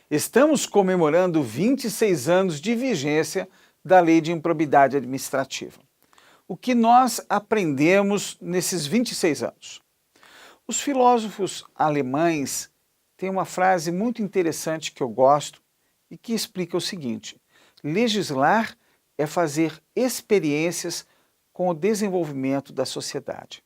Estamos comemorando 26 anos de vigência da Lei de Improbidade Administrativa. O que nós aprendemos nesses 26 anos? Os filósofos alemães têm uma frase muito interessante que eu gosto e que explica o seguinte: legislar é fazer experiências com o desenvolvimento da sociedade.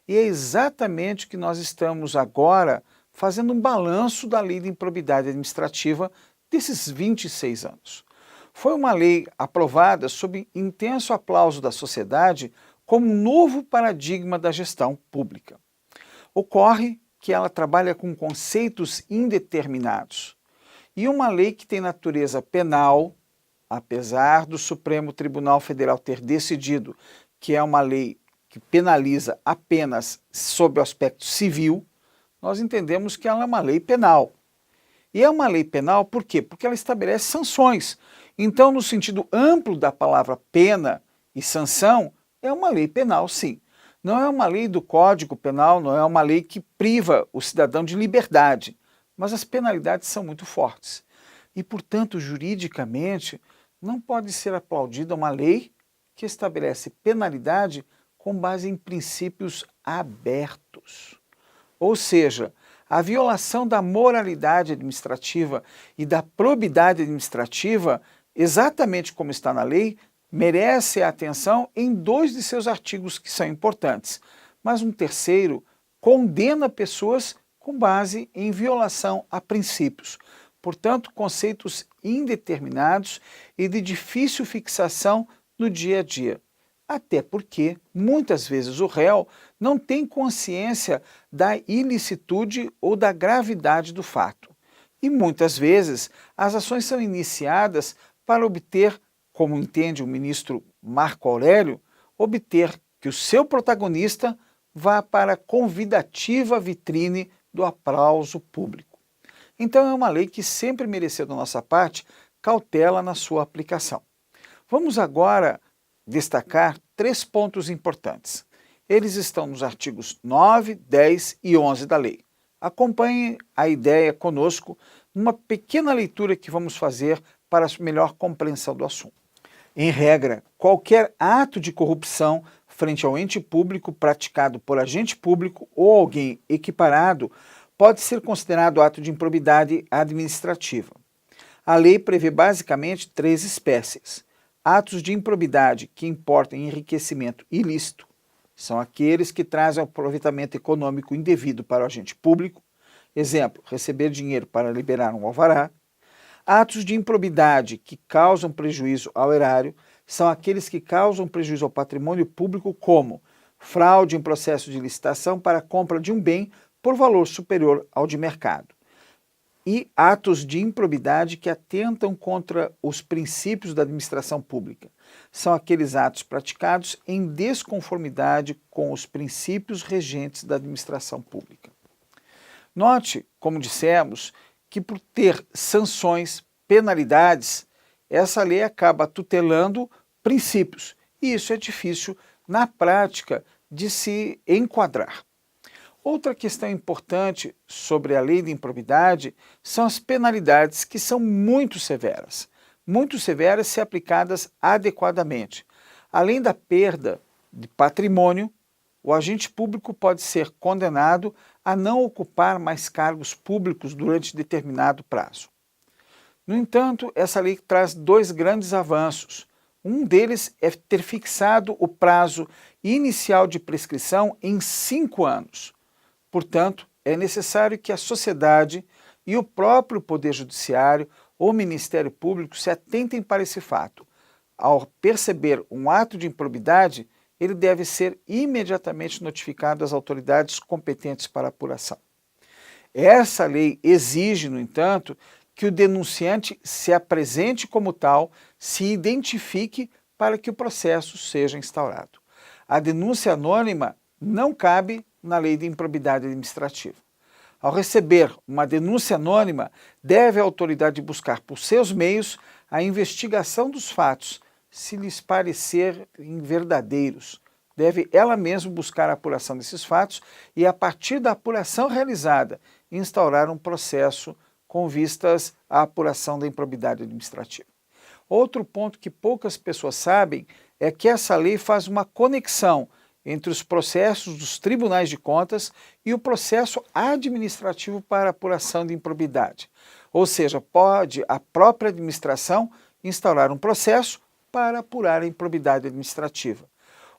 E é exatamente o que nós estamos agora fazendo um balanço da Lei de Improbidade Administrativa desses 26 anos. Foi uma lei aprovada sob intenso aplauso da sociedade como um novo paradigma da gestão pública. Ocorre que ela trabalha com conceitos indeterminados e uma lei que tem natureza penal, apesar do Supremo Tribunal Federal ter decidido que é uma lei que penaliza apenas sob o aspecto civil, nós entendemos que ela é uma lei penal. E é uma lei penal por quê? Porque ela estabelece sanções. Então, no sentido amplo da palavra pena e sanção, é uma lei penal, sim. Não é uma lei do Código Penal, não é uma lei que priva o cidadão de liberdade, mas as penalidades são muito fortes. E, portanto, juridicamente, não pode ser aplaudida uma lei que estabelece penalidade com base em princípios abertos. Ou seja, a violação da moralidade administrativa e da probidade administrativa, exatamente como está na lei, merece a atenção em dois de seus artigos que são importantes. Mas um terceiro condena pessoas com base em violação a princípios. Portanto, conceitos indeterminados e de difícil fixação no dia a dia. Até porque, muitas vezes, o réu não tem consciência da ilicitude ou da gravidade do fato. E, muitas vezes, as ações são iniciadas para obter, como entende o ministro Marco Aurélio, obter que o seu protagonista vá para a convidativa vitrine do aplauso público. Então, é uma lei que sempre mereceu da nossa parte cautela na sua aplicação. Vamos agora destacar 3 pontos importantes. Eles estão nos artigos 9, 10 e 11 da lei. Acompanhe a ideia conosco numa pequena leitura que vamos fazer para a melhor compreensão do assunto. Em regra, qualquer ato de corrupção frente ao ente público praticado por agente público ou alguém equiparado pode ser considerado ato de improbidade administrativa. A lei prevê basicamente 3 espécies. Atos de improbidade que importam enriquecimento ilícito são aqueles que trazem aproveitamento econômico indevido para o agente público, exemplo, receber dinheiro para liberar um alvará. Atos de improbidade que causam prejuízo ao erário são aqueles que causam prejuízo ao patrimônio público, como fraude em processo de licitação para a compra de um bem por valor superior ao de mercado. E atos de improbidade que atentam contra os princípios da administração pública. São aqueles atos praticados em desconformidade com os princípios regentes da administração pública. Note, como dissemos, que por ter sanções, penalidades, essa lei acaba tutelando princípios. E isso é difícil, na prática, de se enquadrar. Outra questão importante sobre a lei de improbidade são as penalidades, que são muito severas se aplicadas adequadamente. Além da perda de patrimônio, o agente público pode ser condenado a não ocupar mais cargos públicos durante determinado prazo. No entanto, essa lei traz 2 grandes avanços. Um deles é ter fixado o prazo inicial de prescrição em 5 anos. Portanto, é necessário que a sociedade e o próprio Poder Judiciário ou Ministério Público se atentem para esse fato. Ao perceber um ato de improbidade, ele deve ser imediatamente notificado às autoridades competentes para a apuração. Essa lei exige, no entanto, que o denunciante se apresente como tal, se identifique para que o processo seja instaurado. A denúncia anônima não cabe na lei de improbidade administrativa. Ao receber uma denúncia anônima, deve a autoridade buscar por seus meios a investigação dos fatos, se lhes parecerem verdadeiros. Deve ela mesma buscar a apuração desses fatos e, a partir da apuração realizada, instaurar um processo com vistas à apuração da improbidade administrativa. Outro ponto que poucas pessoas sabem é que essa lei faz uma conexão entre os processos dos tribunais de contas e o processo administrativo para apuração de improbidade. Ou seja, pode a própria administração instaurar um processo para apurar a improbidade administrativa.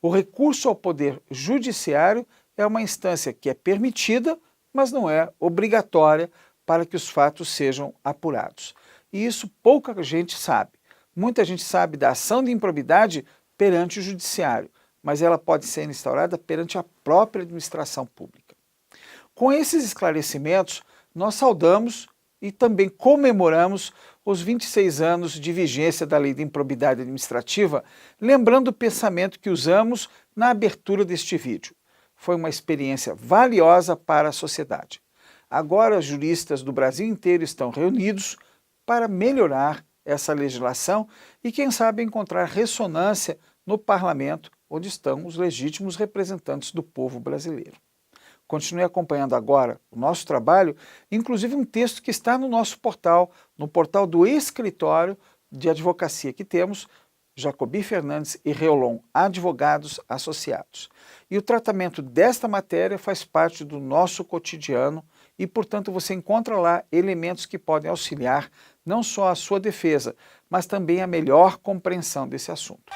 O recurso ao Poder Judiciário é uma instância que é permitida, mas não é obrigatória para que os fatos sejam apurados. E isso pouca gente sabe. Muita gente sabe da ação de improbidade perante o Judiciário, mas ela pode ser instaurada perante a própria administração pública. Com esses esclarecimentos, nós saudamos e também comemoramos os 26 anos de vigência da Lei de Improbidade Administrativa, lembrando o pensamento que usamos na abertura deste vídeo. Foi uma experiência valiosa para a sociedade. Agora, juristas do Brasil inteiro estão reunidos para melhorar essa legislação e, quem sabe, encontrar ressonância no parlamento, onde estão os legítimos representantes do povo brasileiro. Continue acompanhando agora o nosso trabalho, inclusive um texto que está no nosso portal, no portal do escritório de advocacia que temos, Jacobi Fernandes e Reolon Advogados Associados. E o tratamento desta matéria faz parte do nosso cotidiano e, portanto, você encontra lá elementos que podem auxiliar não só a sua defesa, mas também a melhor compreensão desse assunto.